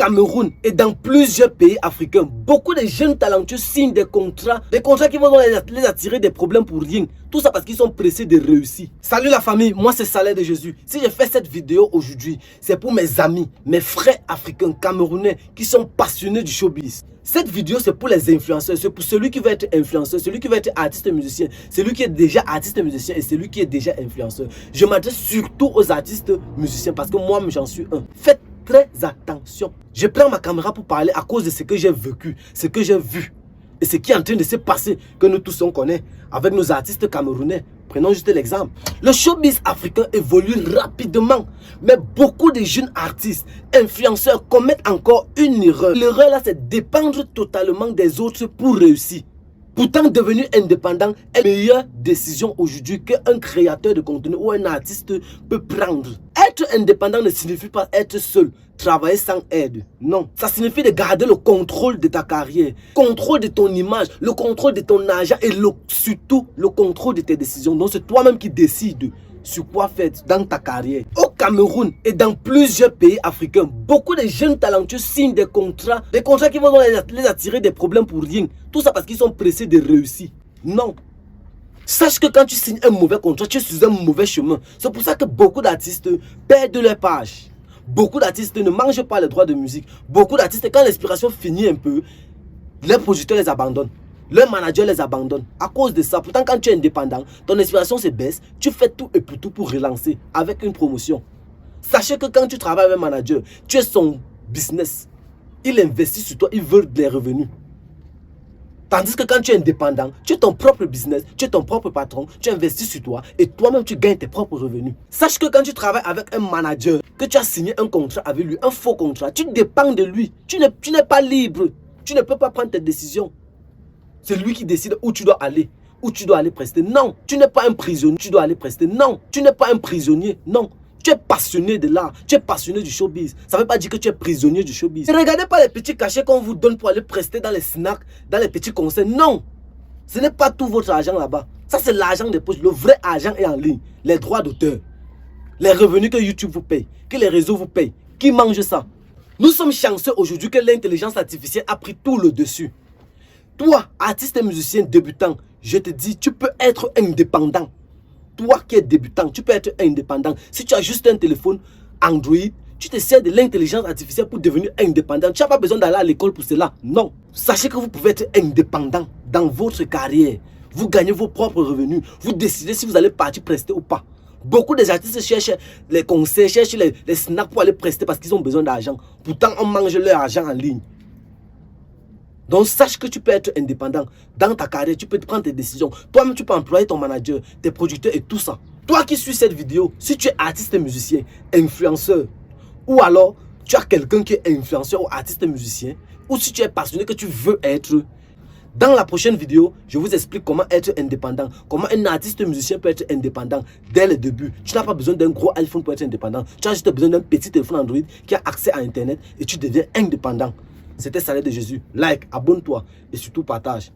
Cameroun et dans plusieurs pays africains, beaucoup de jeunes talentueux signent des contrats qui vont les attirer des problèmes pour rien. Tout ça parce qu'ils sont pressés de réussir. Salut la famille, moi c'est Saleh de Jésus. Si j'ai fait cette vidéo aujourd'hui, c'est pour mes amis, mes frères africains, camerounais qui sont passionnés du showbiz. Cette vidéo c'est pour les influenceurs, c'est pour celui qui veut être influenceur, celui qui veut être artiste musicien, celui qui est déjà artiste musicien et celui qui est déjà influenceur. Je m'adresse surtout aux artistes musiciens parce que moi j'en suis un. Faites très attention. Je prends ma caméra pour parler à cause de ce que j'ai vécu, ce que j'ai vu et ce qui est en train de se passer, que nous tous on connaît avec nos artistes camerounais. Prenons juste l'exemple. Le showbiz africain évolue rapidement, mais beaucoup de jeunes artistes, influenceurs commettent encore une erreur. L'erreur là, c'est dépendre totalement des autres pour réussir. Pourtant, devenir indépendant est la meilleure décision aujourd'hui qu'un créateur de contenu ou un artiste peut prendre. Être indépendant ne signifie pas être seul, travailler sans aide. Non, ça signifie de garder le contrôle de ta carrière, le contrôle de ton image, le contrôle de ton argent et surtout le contrôle de tes décisions. Donc, c'est toi-même qui décides sur quoi faire dans ta carrière. Au Cameroun et dans plusieurs pays africains, beaucoup de jeunes talentueux signent des contrats qui vont les attirer des problèmes pour rien. Tout ça parce qu'ils sont pressés de réussir. Non. Sache que quand tu signes un mauvais contrat, tu es sur un mauvais chemin. C'est pour ça que beaucoup d'artistes perdent leur page. Beaucoup d'artistes ne mangent pas les droits de musique. Beaucoup d'artistes, quand l'inspiration finit un peu, les producteurs les abandonnent. Le manager les abandonne à cause de ça. Pourtant, quand tu es indépendant, ton inspiration se baisse. Tu fais tout et pour tout pour relancer avec une promotion. Sachez que quand tu travailles avec un manager, tu es son business. Il investit sur toi, il veut des revenus. Tandis que quand tu es indépendant, tu es ton propre business, tu es ton propre patron, tu investis sur toi et toi-même tu gagnes tes propres revenus. Sache que quand tu travailles avec un manager, que tu as signé un contrat avec lui, un faux contrat, tu dépends de lui. Tu n'es pas libre. Tu ne peux pas prendre tes décisions. C'est lui qui décide où tu dois aller prester. Non, tu n'es pas un prisonnier, tu dois aller prester. Non, tu n'es pas un prisonnier. Non, tu es passionné de l'art, tu es passionné du showbiz. Ça ne veut pas dire que tu es prisonnier du showbiz. Ne regardez pas les petits cachets qu'on vous donne pour aller prester dans les snacks, dans les petits concerts. Non, ce n'est pas tout votre argent là-bas. Ça, c'est l'argent des poches. Le vrai argent est en ligne. Les droits d'auteur, les revenus que YouTube vous paye, que les réseaux vous payent. Qui mange ça? Nous sommes chanceux aujourd'hui que l'intelligence artificielle a pris tout le dessus. Toi, artiste et musicien débutant, je te dis, tu peux être indépendant. Toi qui es débutant, tu peux être indépendant. Si tu as juste un téléphone Android, tu te sers de l'intelligence artificielle pour devenir indépendant. Tu n'as pas besoin d'aller à l'école pour cela. Non. Sachez que vous pouvez être indépendant dans votre carrière. Vous gagnez vos propres revenus. Vous décidez si vous allez partir prester ou pas. Beaucoup des artistes cherchent les concerts, cherchent les snacks pour aller prester parce qu'ils ont besoin d'argent. Pourtant, on mange leur argent en ligne. Donc, sache que tu peux être indépendant. Dans ta carrière, tu peux prendre tes décisions. Toi-même, tu peux employer ton manager, tes producteurs et tout ça. Toi qui suis cette vidéo, si tu es artiste et musicien, influenceur, ou alors tu as quelqu'un qui est influenceur ou artiste et musicien, ou si tu es passionné que tu veux être, dans la prochaine vidéo, je vous explique comment être indépendant, comment un artiste musicien peut être indépendant dès le début. Tu n'as pas besoin d'un gros iPhone pour être indépendant. Tu as juste besoin d'un petit téléphone Android qui a accès à Internet et tu deviens indépendant. C'était Saleh de Jésus. Like, abonne-toi et surtout partage.